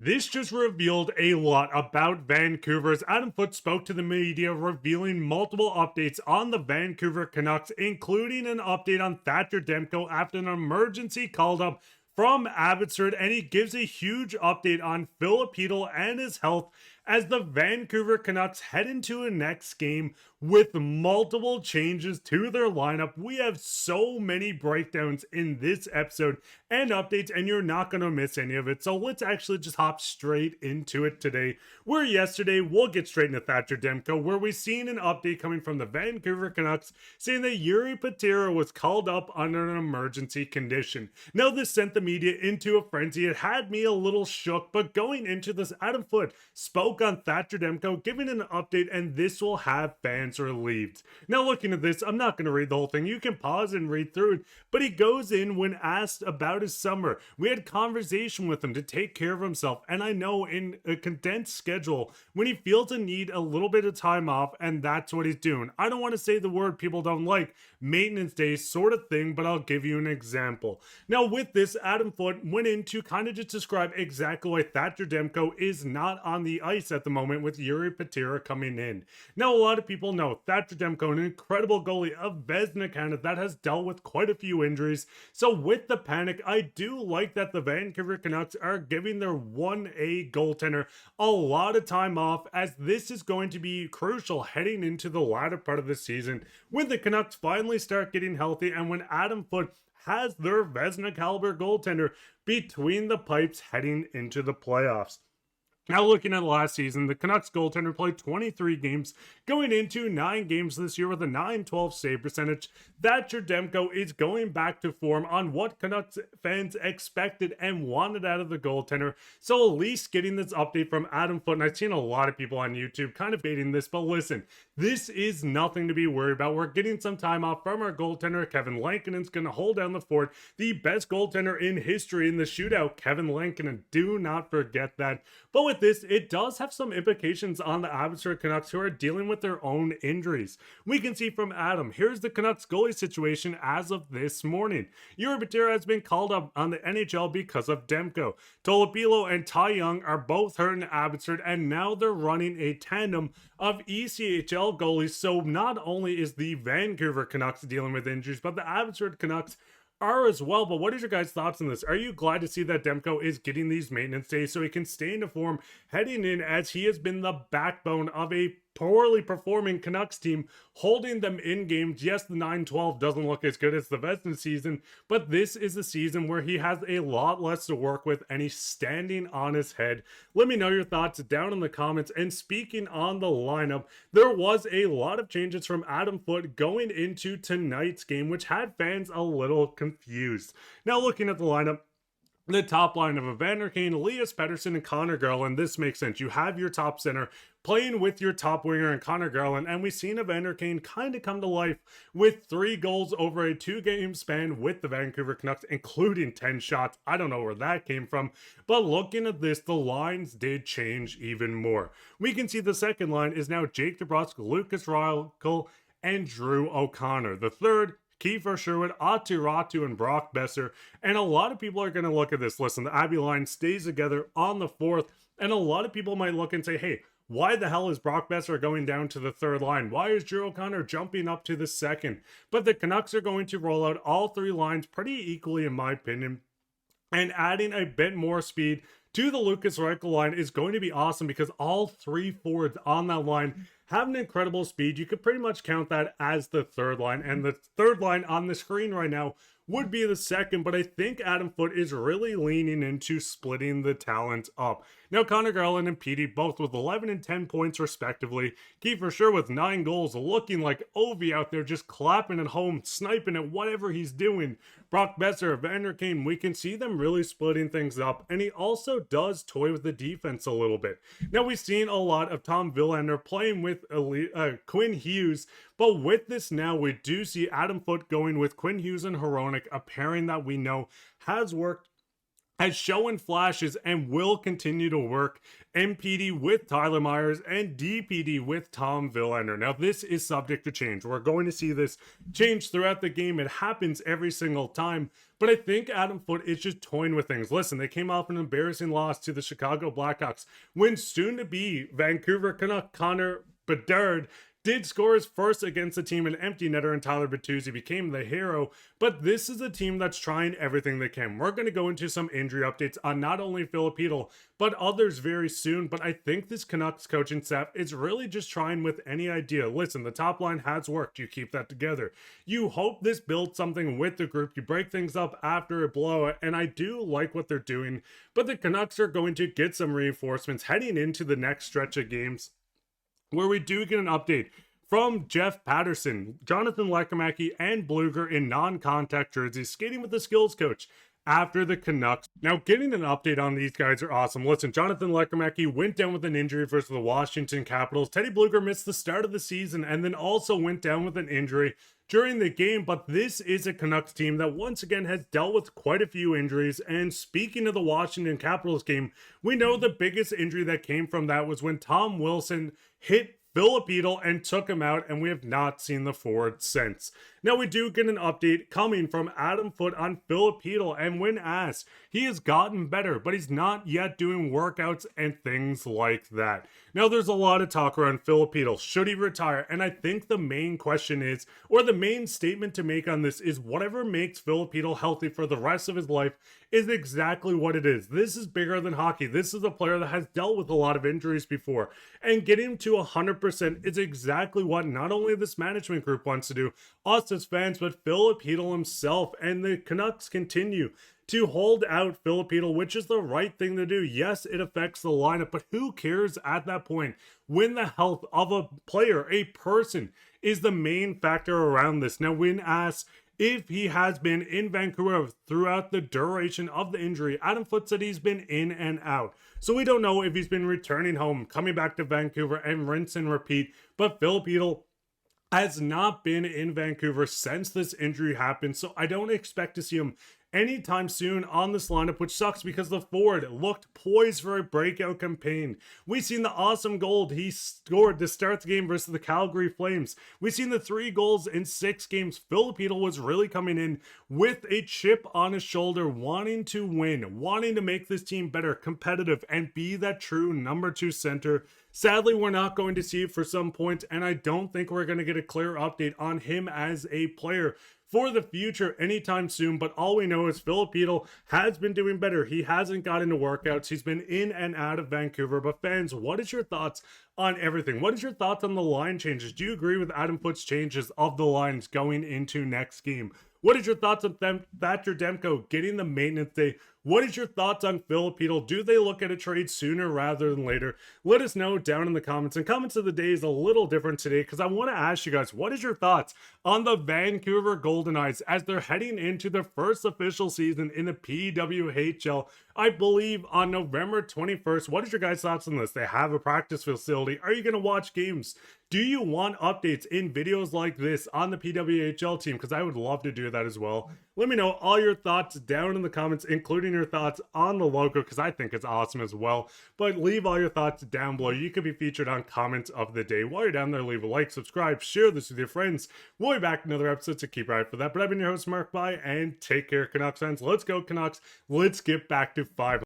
This just revealed a lot about Vancouver as Adam Foote spoke to the media, revealing multiple updates on the Vancouver Canucks, including an update on Thatcher Demko after an emergency called up from Abbotsford, and he gives a huge update on Filip Chytil and his health as the Vancouver Canucks head into a next game with multiple changes to their lineup. We have so many breakdowns in this episode and updates, and you're not going to miss any of it. So let's actually just hop straight into it today. Where yesterday, we'll get straight into Thatcher Demko, where we've seen an update coming from the Vancouver Canucks saying that Elias Pettersson was called up under an emergency condition. Now, this sent the media into a frenzy. It had me a little shook, but going into this, Adam Foote spoke on Thatcher Demko, giving an update, and this will have fans relieved. Now, looking at this, I'm not going to read the whole thing. You can pause and read through it, but he goes in when asked about his summer. We had conversation with him to take care of himself, and I know in a condensed schedule, when he feels a need a little bit of time off, and that's what he's doing. I don't want to say the word people don't like, maintenance days sort of thing, but I'll give you an example. Now, with this, Adam Foote went in to kind of just describe exactly why Thatcher Demko is not on the ice at the moment with Elias Pettersson coming in. Now, a lot of people know Thatcher Demko, an incredible goalie of Vezina Canada that has dealt with quite a few injuries. So with the panic, I do like that the Vancouver Canucks are giving their 1A goaltender a lot of time off, as this is going to be crucial heading into the latter part of the season when the Canucks finally start getting healthy and when Adam Foote has their Vezina caliber goaltender between the pipes heading into the playoffs. Now, looking at last season, the Canucks goaltender played 23 games, going into 9 games this year with a .912 save percentage. Thatcher Demko is going back to form on what Canucks fans expected and wanted out of the goaltender. So at least getting this update from Adam Foote, and I've seen a lot of people on YouTube kind of baiting this, but listen, this is nothing to be worried about. We're getting some time off from our goaltender. Kevin Lankinen's going to hold down the fort. The best goaltender in history in the shootout, Kevin Lankinen. Do not forget that. But with this, it does have some implications on the Abbotsford Canucks, who are dealing with their own injuries. We can see from Adam, here's the Canucks goalie situation as of this morning. Elias Pettersson has been called up on the NHL because of Demko. Tolopilo and Ty Young are both hurt in Abbotsford, and now they're running a tandem of ECHL goalies. So not only is the Vancouver Canucks dealing with injuries, but the Abbotsford Canucks are as well. But what is your guys' thoughts on this? Are you glad to see that Demko is getting these maintenance days so he can stay into form heading in, as he has been the backbone of a poorly performing Canucks team, holding them in games? Yes, the 9-12 doesn't look as good as the Vezina season, but this is a season where he has a lot less to work with and he's standing on his head. Let me know your thoughts down in the comments. And speaking on the lineup, there was a lot of changes from Adam Foote going into tonight's game, which had fans a little confused. Now, looking at the lineup, the top line of Evander Kane, Elias Pettersson, and Conor Garland, this makes sense. You have your top center playing with your top winger and Conor Garland, and we've seen Evander Kane kind of come to life with 3 goals over a 2-game span with the Vancouver Canucks, including 10 shots. I don't know where that came from, but looking at this, the lines did change even more. We can see the second line is now Jake DeBrusk, Lucas Reichel, and Drew O'Connor. The third, Kiefer Sherwood, Aatu Ratu, and Brock Boeser. And a lot of people are going to look at this. Listen, the Abbey line stays together on the 4th, and a lot of people might look and say, hey, why the hell is Brock Boeser going down to the 3rd line? Why is Drew O'Connor jumping up to the 2nd? But the Canucks are going to roll out all 3 lines pretty equally, in my opinion, and adding a bit more speed to the Lucas Reichel line is going to be awesome, because all 3 forwards on that line have an incredible speed. You could pretty much count that as the 3rd line, and the 3rd line on the screen right now would be the 2nd, but I think Adam Foote is really leaning into splitting the talent up. Now, Conor Garland and Petey both with 11 and 10 points respectively. Kiefer Sherwood with 9 goals, looking like Ovi out there just clapping at home, sniping at whatever he's doing. Brock Boeser, Evander Kane, we can see them really splitting things up, and he also does toy with the defense a little bit. Now, we've seen a lot of Tom Villander playing with Quinn Hughes, but with this now, we do see Adam Foote going with Quinn Hughes and Hronek, a pairing that we know has worked has shown flashes and will continue to work MPD with Tyler Myers and DPD with Tom Villander. Now, this is subject to change. We're going to see this change throughout the game. It happens every single time. But I think Adam Foote is just toying with things. Listen, they came off an embarrassing loss to the Chicago Blackhawks when soon-to-be Vancouver Canuck Connor Bedard did score his first against a team an empty netter, and Tyler Bertuzzi became the hero. But this is a team that's trying everything they can. We're going to go into some injury updates on not only Filip Chytil, but others very soon. But I think this Canucks coaching staff is really just trying with any idea. Listen, the top line has worked. You keep that together. You hope this builds something with the group. You break things up after a blowout, and I do like what they're doing. But the Canucks are going to get some reinforcements heading into the next stretch of games, where we do get an update from Jeff Patterson, Jonathan Lekkeriamki, and Blueger in non-contact jerseys skating with the skills coach after the Canucks. Now, getting an update on these guys are awesome. Listen, Jonathan Lekkeriamki went down with an injury versus the Washington Capitals. Teddy Blueger missed the start of the season and then also went down with an injury during the game, but this is a Canucks team that once again has dealt with quite a few injuries. And speaking of the Washington Capitals game, we know the biggest injury that came from that was when Tom Wilson hit Filip Chytil and took him out, and we have not seen the forward since. Now, we do get an update coming from Adam Foote on Filip Chytil, and when asked, he has gotten better, but he's not yet doing workouts and things like that. Now, there's a lot of talk around Filip Chytil. Should he retire? And I think the main question is, or the main statement to make on this is, whatever makes Filip Chytil healthy for the rest of his life is exactly what it is. This is bigger than hockey. This is a player that has dealt with a lot of injuries before, and getting him to 100% is exactly what not only this management group wants to do, us as fans, but Filip Chytil himself. And the Canucks continue to hold out Filip Chytil, which is the right thing to do. Yes, it affects the lineup, but who cares at that point when the health of a player, a person, is the main factor around this? Now, when asked if he has been in Vancouver throughout the duration of the injury, Adam Foote said he's been in and out. So we don't know if he's been returning home, coming back to Vancouver, and rinse and repeat. But Filip Chytil has not been in Vancouver since this injury happened, so I don't expect to see him anytime soon on this lineup, which sucks because the forward looked poised for a breakout campaign. We've seen the awesome goal he scored to start the game versus the Calgary Flames. We've seen the 3 goals in 6 games. Filip Chytil was really coming in with a chip on his shoulder, wanting to win, wanting to make this team better, competitive, and be that true number 2 center. Sadly, we're not going to see it for some point, and I don't think we're going to get a clear update on him as a player for the future anytime soon. But all we know is Filip Chytil has been doing better. He hasn't got into workouts. He's been in and out of Vancouver. But fans, what is your thoughts on everything? What is your thoughts on the line changes? Do you agree with Adam Foote's changes of the lines going into next game? What is your thoughts on Thatcher Demko getting the maintenance day? What is your thoughts on Filip Chytil? Do they look at a trade sooner rather than later? Let us know down in the comments. And comments of the day is a little different today because I want to ask you guys, what is your thoughts on the Vancouver Golden Knights as they're heading into their first official season in the PWHL, I believe on November 21st. What is your guys' thoughts on this? They have a practice facility. Are you going to watch games? Do you want updates in videos like this on the PWHL team? Because I would love to do that as well. Let me know all your thoughts down in the comments, including your thoughts on the logo, because I think it's awesome as well. But leave all your thoughts down below. You could be featured on comments of the day. While you're down there, leave a like, subscribe, share this with your friends. We'll be back in another episode, so keep right for that. But I've been your host, Mark Bye, and take care, Canucks fans. Let's go, Canucks. Let's get back to 500.